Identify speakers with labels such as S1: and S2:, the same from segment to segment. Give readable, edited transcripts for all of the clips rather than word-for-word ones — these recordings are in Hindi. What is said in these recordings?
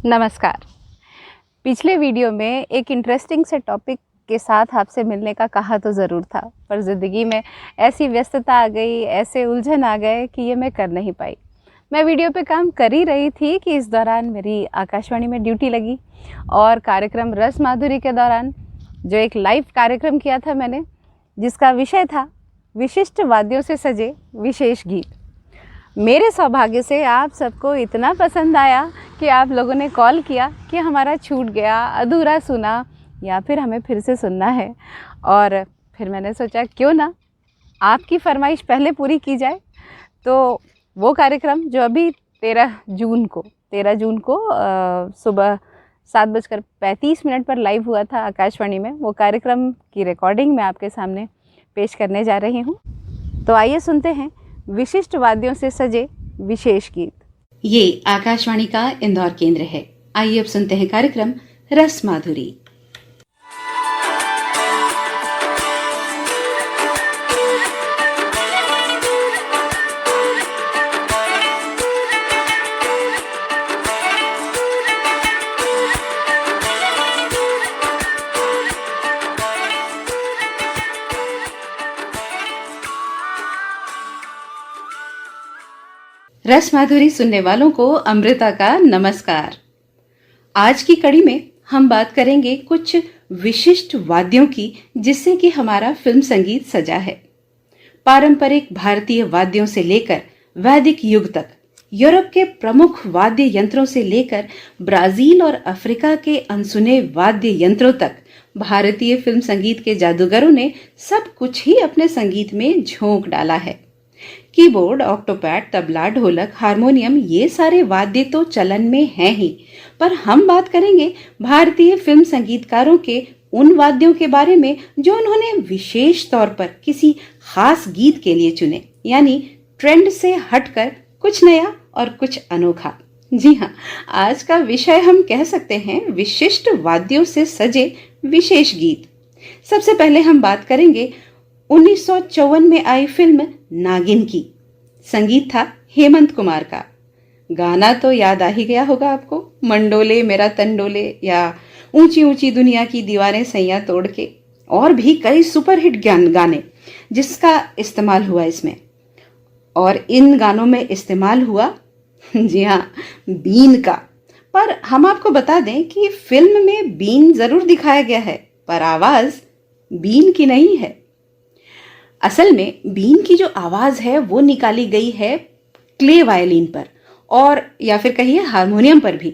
S1: नमस्कार। पिछले वीडियो में एक इंटरेस्टिंग से टॉपिक के साथ आपसे मिलने का कहा तो ज़रूर था, पर ज़िंदगी में ऐसी व्यस्तता आ गई, ऐसे उलझन आ गए कि ये मैं कर नहीं पाई। मैं वीडियो पे काम कर ही रही थी कि इस दौरान मेरी आकाशवाणी में ड्यूटी लगी और कार्यक्रम रस माधुरी के दौरान जो एक लाइव कार्यक्रम किया था मैंने, जिसका विषय था विशिष्ट वाद्यों से सजे विशेष गीत। मेरे सौभाग्य से आप सबको इतना पसंद आया कि आप लोगों ने कॉल किया कि हमारा छूट गया, अधूरा सुना या फिर हमें फिर से सुनना है। और फिर मैंने सोचा क्यों ना आपकी फरमाइश पहले पूरी की जाए। तो वो कार्यक्रम जो अभी 13 जून को सुबह 7:35 पर लाइव हुआ था आकाशवाणी में, वो कार्यक्रम की रिकॉर्डिंग मैं आपके सामने पेश करने जा रही हूँ। तो आइए सुनते हैं विशिष्ट वाद्यों से सजे विशेष गीत।
S2: ये आकाशवाणी का इंदौर केंद्र है। आइए अब सुनते हैं कार्यक्रम रस माधुरी। रस माधुरी सुनने वालों को अमृता का नमस्कार। आज की कड़ी में हम बात करेंगे कुछ विशिष्ट वाद्यों की जिससे कि हमारा फिल्म संगीत सजा है। पारंपरिक भारतीय वाद्यों से लेकर वैदिक युग तक, यूरोप के प्रमुख वाद्य यंत्रों से लेकर ब्राजील और अफ्रीका के अनसुने वाद्य यंत्रों तक, भारतीय फिल्म संगीत के जादूगरों ने सब कुछ ही अपने संगीत में झोंक डाला है। कीबोर्ड, ऑक्टोपैड, तबला, ढोलक, हारमोनियम, ये सारे वाद्य तो चलन में हैं ही, पर हम बात करेंगे भारतीय फिल्म संगीतकारों के उन वाद्यों के बारे में जो उन्होंने विशेष तौर पर किसी खास गीत के लिए चुने, यानी ट्रेंड से हटकर कुछ नया और कुछ अनोखा। जी हाँ, आज का विषय हम कह सकते हैं विशिष्ट वाद्यों से सजे विशेष गीत। सबसे पहले हम बात करेंगे 1954 में आई फिल्म नागिन की। संगीत था हेमंत कुमार का। गाना तो याद आ ही गया होगा आपको, मंडोले मेरा तंडोले या ऊंची ऊंची दुनिया की दीवारें सैया तोड़ के, और भी कई सुपरहिट गाने जिसका इस्तेमाल हुआ इसमें। और इन गानों में इस्तेमाल हुआ जी हाँ, बीन का। पर हम आपको बता दें कि फिल्म में बीन जरूर दिखाया गया है, पर आवाज बीन की नहीं है। असल में बीन की जो आवाज है वो निकाली गई है क्ले वायलिन पर, और या फिर कहिए हारमोनियम पर भी।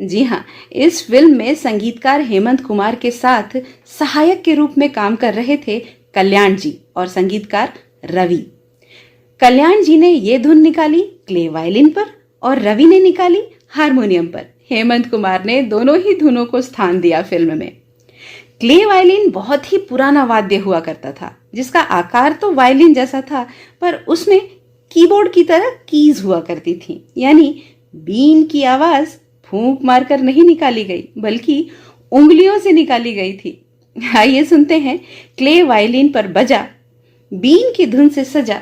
S2: जी हाँ, इस फिल्म में संगीतकार हेमंत कुमार के साथ सहायक के रूप में काम कर रहे थे कल्याण जी और संगीतकार रवि। कल्याण जी ने ये धुन निकाली क्ले वायलिन पर और रवि ने निकाली हारमोनियम पर। हेमंत कुमार ने दोनों ही धुनों को स्थान दिया फिल्म में। क्ले वायलिन बहुत ही पुराना वाद्य हुआ करता था, जिसका आकार तो वायलिन जैसा था, पर उसमें कीबोर्ड की तरह कीज हुआ करती थी। यानी बीन की आवाज फूंक मारकर नहीं निकाली गई, बल्कि उंगलियों से निकाली गई थी। आइए सुनते हैं क्ले वायलिन पर बजा बीन की धुन से सजा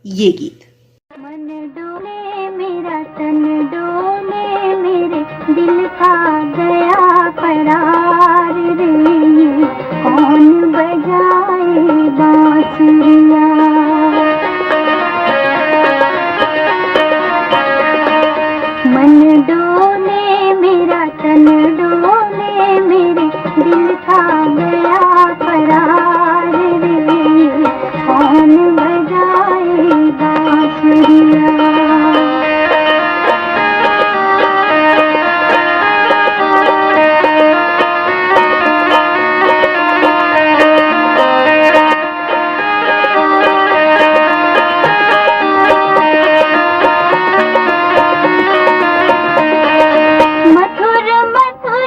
S2: ये गीत।
S3: मन डोले मेरा तन डोले, मेरे दिल का गया करार रे, कौन बजाए बांसुरिया। मन डोले मेरा तन डोले, मेरे दिल का गया करार रे, कौन बजाए बांसुरिया। मधुर मधुर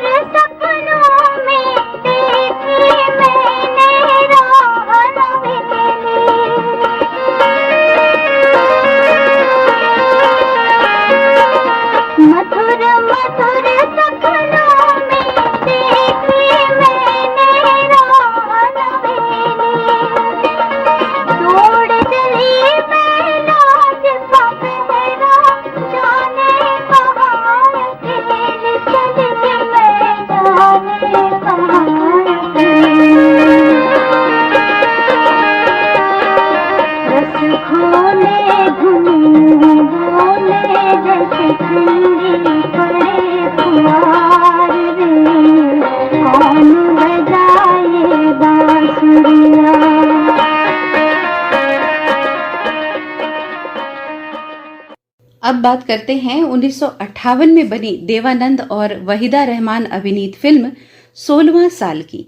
S2: अब बात करते हैं 1958 में बनी देवानंद और वहीदा रहमान अभिनीत फिल्म 16वां साल की।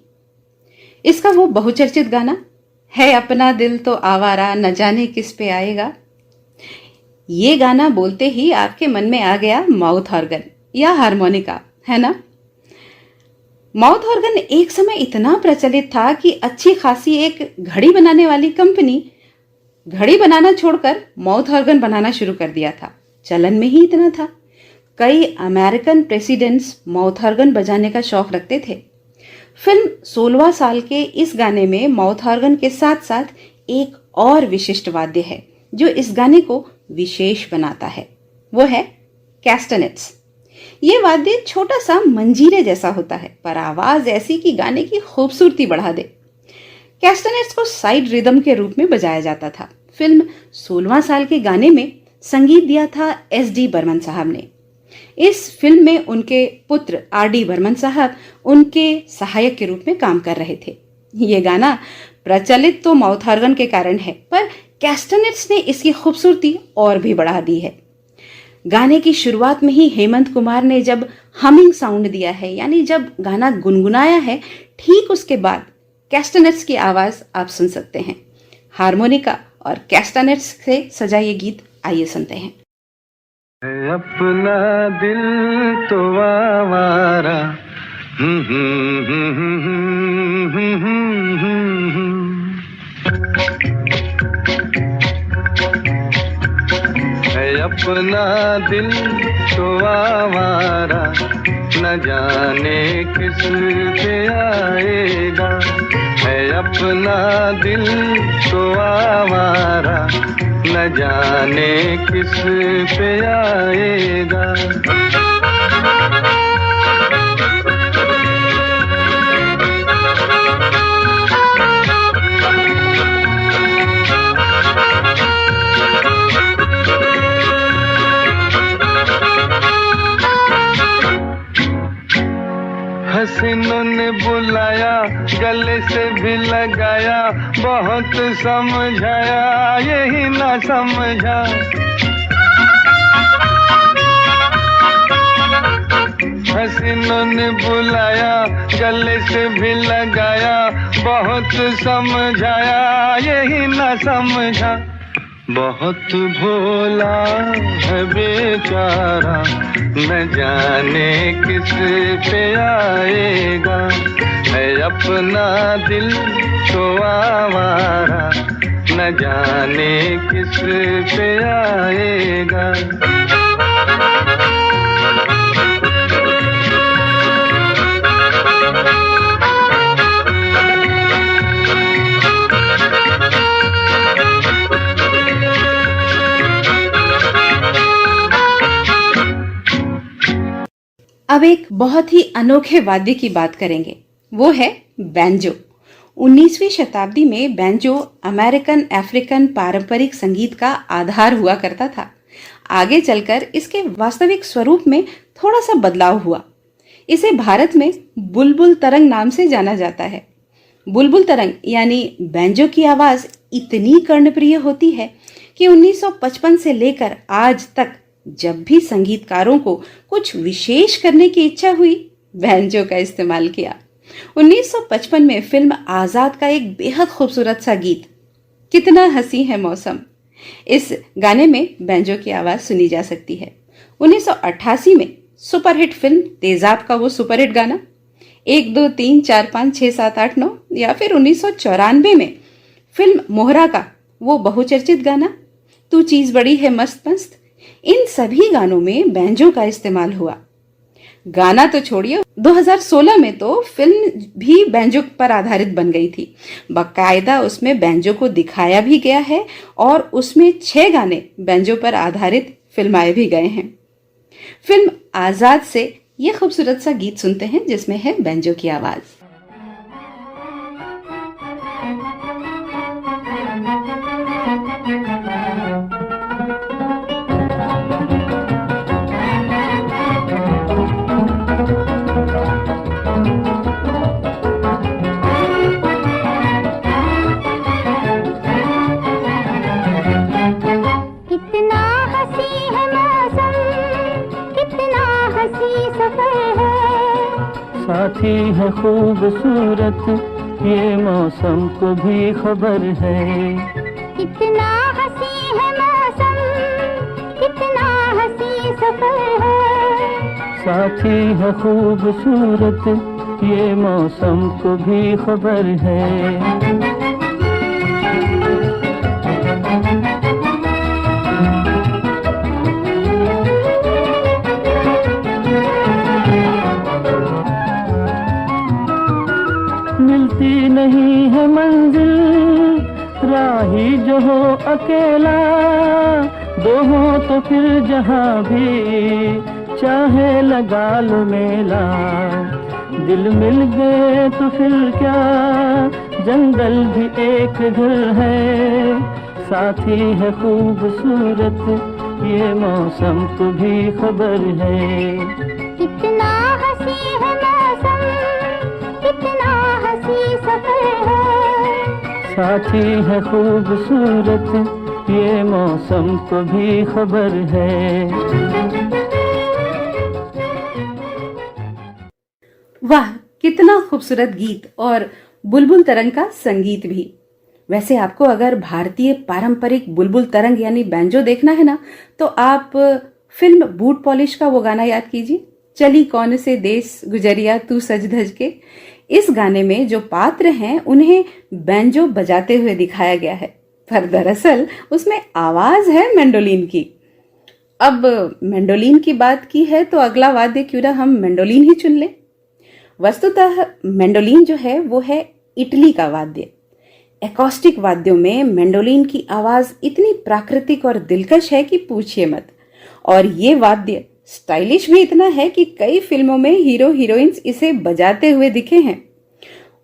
S2: इसका वो बहुचर्चित गाना है अपना दिल तो आवारा न जाने किस पे आएगा। ये गाना बोलते ही आपके मन में आ गया माउथ ऑर्गन या हारमोनिका, है ना? माउथ ऑर्गन एक समय इतना प्रचलित था कि अच्छी खासी एक घड़ी बनाने वाली कंपनी घड़ी बनाना छोड़कर माउथ ऑर्गन बनाना शुरू कर दिया था। चलन में ही इतना था। कई अमेरिकन प्रेसिडेंट्स माउथ ऑर्गन बजाने का शौक रखते थे। फिल्म 16वां साल के इस गाने में माउथ ऑर्गन के साथ साथ एक और विशिष्ट वाद्य है जो इस गाने को विशेष बनाता है, वो है कैस्टनेट्स। ये वाद्य छोटा सा मंजीरे जैसा होता है पर आवाज ऐसी कि गाने की खूबसूरती बढ़ा दे। कैस्टनेट्स को साइड रिदम के रूप में बजाया जाता था। फिल्म 16वां साल के गाने में संगीत दिया था एस.डी. बर्मन साहब ने। इस फिल्म में उनके पुत्र आर.डी. बर्मन साहब उनके सहायक के रूप में काम कर रहे थे। ये गाना प्रचलित तो माउथ ऑर्गन के कारण है पर कैस्टनेट्स ने इसकी खूबसूरती और भी बढ़ा दी है। गाने की शुरुआत में ही हेमंत कुमार ने जब हमिंग साउंड दिया है, यानी जब गाना गुनगुनाया है, ठीक उसके बाद कैस्टनेट्स की आवाज आप सुन सकते हैं। हारमोनिका और कैस्टनेट्स से सजा ये गीत आइए सुनते हैं।
S4: अपना दिल तो आवारा है अपना दिल तो आवारा न जाने किस पे आएगा। है अपना दिल तो आवारा न जाने किस पे आएगा। हसीनों ने बुलाया, गले से भी लगाया, बहुत समझाया यही ना समझा। हसीनों ने बुलाया, गले से भी लगाया, बहुत समझाया यही ना समझा। बहुत भोला है बेचारा न जाने किस पे आएगा। है अपना दिल तो आवारा न जाने किस पे आएगा।
S2: अब एक बहुत ही अनोखे वाद्य की बात करेंगे, वो है बैंजो। 19वीं शताब्दी में बैंजो अमेरिकन अफ्रीकन पारंपरिक संगीत का आधार हुआ करता था। आगे चलकर इसके वास्तविक स्वरूप में थोड़ा सा बदलाव हुआ। इसे भारत में बुलबुल तरंग नाम से जाना जाता है। बुलबुल तरंग यानी बैंजो की आवाज इतनी कर्णप्रिय होती है कि 1955 से लेकर आज तक जब भी संगीतकारों को कुछ विशेष करने की इच्छा हुई, बैंजो का इस्तेमाल किया। 1955 में फिल्म आजाद का एक बेहद खूबसूरत सा गीत कितना हंसी है मौसम, इस गाने में बैंजो की आवाज सुनी जा सकती है। 1988 में सुपरहिट फिल्म तेजाब का वो सुपरहिट गाना 1 2 3 4 5 6 7 8 9, या फिर 1994 में फिल्म मोहरा का वो बहुचर्चित गाना तू चीज बड़ी है मस्त मस्त, इन सभी गानों में बैंजो का इस्तेमाल हुआ। गाना तो छोड़िए, 2016 में तो फिल्म भी बैंजो पर आधारित बन गई थी। बाकायदा उसमें बैंजो को दिखाया भी गया है और उसमें 6 गाने बैंजो पर आधारित फिल्माए भी गए हैं। फिल्म आजाद से ये खूबसूरत सा गीत सुनते हैं जिसमें है बैंजो की आवाज।
S3: कितना हंसी है हंसी सफर है,
S5: साथी है खूबसूरत ये मौसम को भी खबर है।
S3: कितना हंसी है मौसम, कितना हंसी सफर है,
S5: साथी है खूबसूरत ये मौसम को भी खबर है। मिलती नहीं है मंजिल राही जो हो अकेला, दो हो तो फिर जहाँ भी चाहे लगा लो मेला। दिल मिल गए तो फिर क्या जंगल भी एक घर है, साथी है खूबसूरत ये मौसम को भी खबर है।
S3: कितना हंसी है मौसम, कितना हंसी सफर है,
S5: साथी है खूबसूरत ये मौसम को भी खबर है।
S2: वाह, कितना खूबसूरत गीत और बुलबुल तरंग का संगीत भी। वैसे आपको अगर भारतीय पारंपरिक बुलबुल तरंग यानी बैंजो देखना है ना, तो आप फिल्म बूट पॉलिश का वो गाना याद कीजिए, चली कौन से देश गुजरिया तू सज धज के। इस गाने में जो पात्र हैं उन्हें बैंजो बजाते हुए दिखाया गया है, पर दरअसल उसमें आवाज है मैंडोलिन की। अब मैंडोलिन की बात की है तो अगला वाद्य क्यों ना हम मैंडोलिन ही चुन लें। वस्तुतः मैंडोलिन जो है वो है इटली का वाद्य। एकॉस्टिक वाद्यों में मैंडोलिन की आवाज इतनी प्राकृतिक और दिलकश है कि पूछिए मत। और ये वाद्य स्टाइलिश भी इतना है कि कई फिल्मों में हीरो हीरोइंस इसे बजाते हुए दिखे हैं।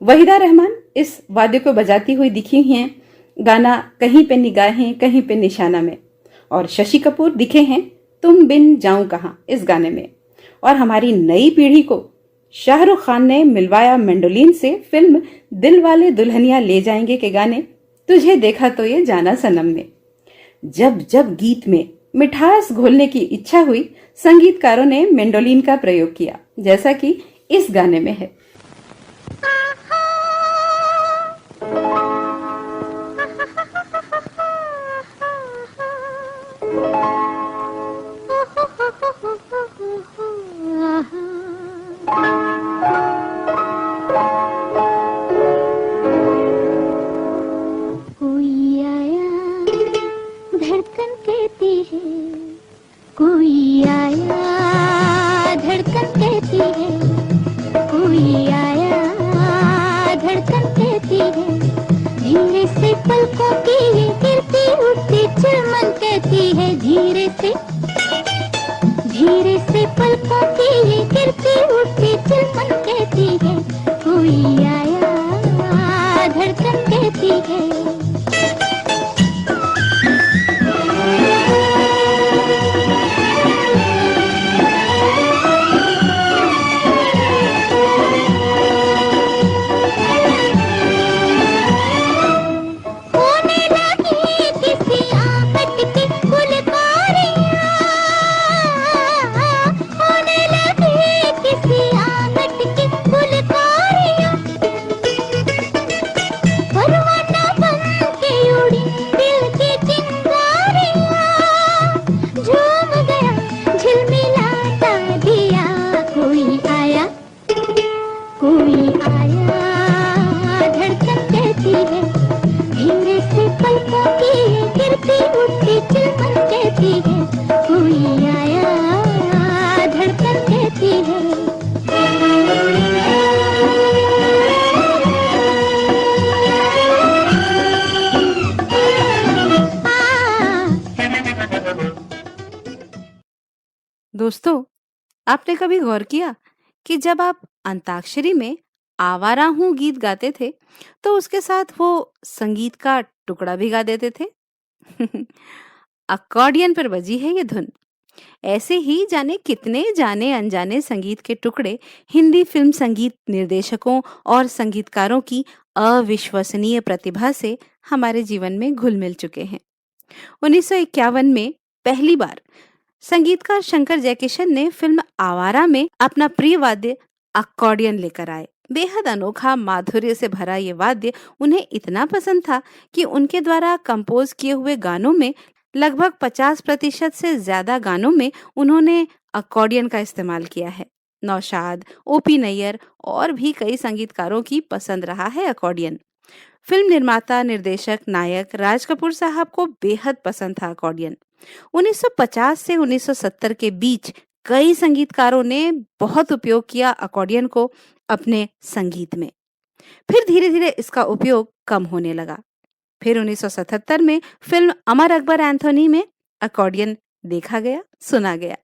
S2: वहीदा रहमान इस वाद्य को बजाती हुई दिखी हैं गाना कहीं पे निगाहें कहीं पे निशाना में, और शशि कपूर दिखे हैं तुम बिन जाऊं कहां इस गाने में। और हमारी नई पीढ़ी को शाहरुख खान ने मिलवाया मैंडोलिन से फिल्म दिल वाले दुल्हनिया ले जाएंगे के गाने तुझे देखा तो ये जाना सनम ने। जब जब गीत में मिठास घोलने की इच्छा हुई, संगीतकारों ने मैंडोलिन का प्रयोग किया, जैसा कि इस गाने में है।
S3: कोई आया धड़कन कहती है, कोई आया धड़कन कहती है, कोई आया धड़कन कहती है, धीरे से पलकों की ये गिरती उठती चमन कहती है, धीरे से पलकों की ये गिरती उठती चमन कहती है, कोई आया धड़कन कहती है।
S2: दोस्तों, आपने कभी गौर किया कि जब आप अंताक्षरी में आवारा हूं गीत गाते थे तो उसके साथ वो संगीत का टुकड़ा भी गा देते थे। अकॉर्डियन पर बजी है ये धुन। ऐसे ही जाने कितने जाने अनजाने संगीत के टुकड़े हिंदी फिल्म संगीत निर्देशकों और संगीतकारों की अविश्वसनीय प्रतिभा से हमारे जीवन में घुल मिल चुके हैं। 1951 में पहली बार संगीतकार शंकर जयकिशन ने फिल्म आवारा में अपना प्रिय वाद्य अकॉर्डियन लेकर आए। बेहद अनोखा माधुर्य से भरा ये वाद्य उन्हें इतना पसंद था कि उनके द्वारा कंपोज किए हुए गानों में लगभग 50% से ज्यादा गानों में उन्होंने अकॉर्डियन का इस्तेमाल किया है। नौशाद, ओपी नैयर और भी कई संगीतकारों की पसंद रहा है अकॉर्डियन। फिल्म निर्माता, निर्देशक, नायक राज कपूर साहब को बेहद पसंद था अकॉर्डियन। 1950 से 1970 के बीच कई संगीतकारों ने बहुत उपयोग किया अकॉर्डियन को अपने संगीत में। फिर धीरे धीरे इसका उपयोग कम होने लगा। फिर 1977 में फिल्म अमर अकबर एंथोनी में अकॉर्डियन देखा गया, सुना गया।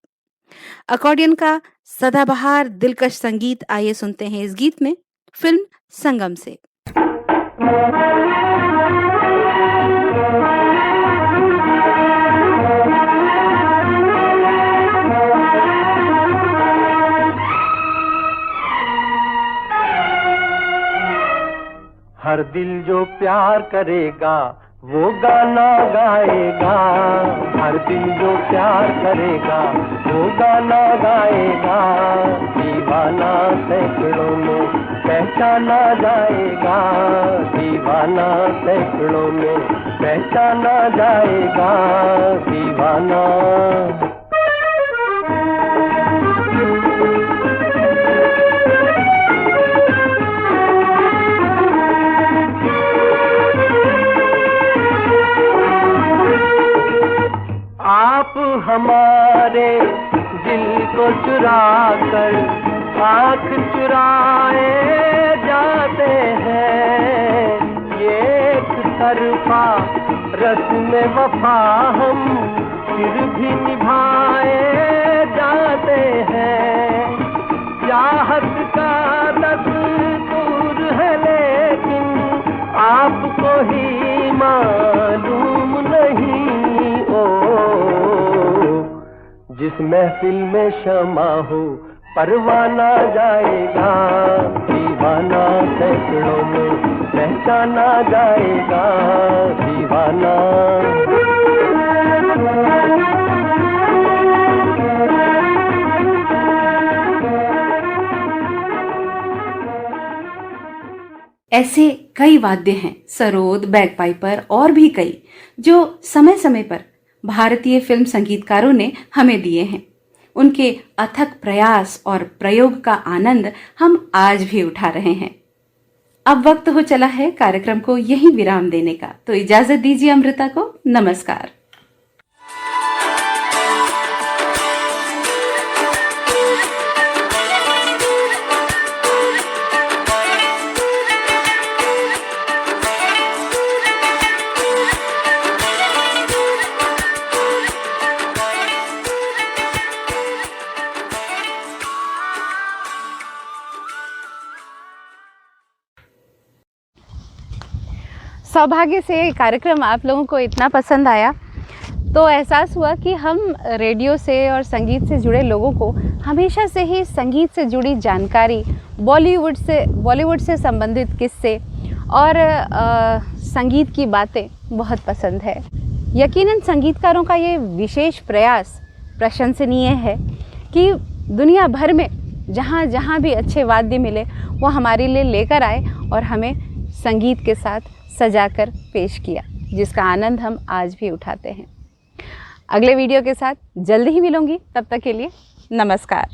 S2: अकॉर्डियन का सदाबहार दिलकश संगीत आइए सुनते हैं इस गीत में, फिल्म संगम से।
S5: हर दिल जो प्यार करेगा वो गाना गाएगा, हर दिल जो प्यार करेगा वो गाना गाएगा। दीवाना सैकड़ों में पहचाना जाएगा, दीवाना सैकड़ों में पहचाना जाएगा, दीवाना। आप हमारे दिल को चुरा कर आँख चुराए जाते हैं, ये एक तरफा रस्म वफा हम फिर भी निभाए जाते हैं। चाहत का दस्तूर है लेकिन आपको ही मालूम नहीं। जिस महफिल में शमा हो परवाना जाएगा, दीवाना सैकड़ों में पहचाना जाएगा, दीवाना।
S2: ऐसे कई वाद्य हैं, सरोद, बैगपाइपर और भी कई, जो समय समय पर भारतीय फिल्म संगीतकारों ने हमें दिए हैं। उनके अथक प्रयास और प्रयोग का आनंद हम आज भी उठा रहे हैं। अब वक्त हो चला है कार्यक्रम को यहीं विराम देने का, तो इजाजत दीजिए अमृता को। नमस्कार।
S1: सौभाग्य से कार्यक्रम आप लोगों को इतना पसंद आया तो एहसास हुआ कि हम रेडियो से और संगीत से जुड़े लोगों को हमेशा से ही संगीत से जुड़ी जानकारी, बॉलीवुड से संबंधित किस्से और संगीत की बातें बहुत पसंद है। यकीनन संगीतकारों का ये विशेष प्रयास प्रशंसनीय है कि दुनिया भर में जहाँ जहाँ भी अच्छे वाद्य मिले वो हमारे लिए लेकर आए और हमें संगीत के साथ सजाकर पेश किया, जिसका आनंद हम आज भी उठाते हैं। अगले वीडियो के साथ जल्दी ही मिलूंगी, तब तक के लिए नमस्कार।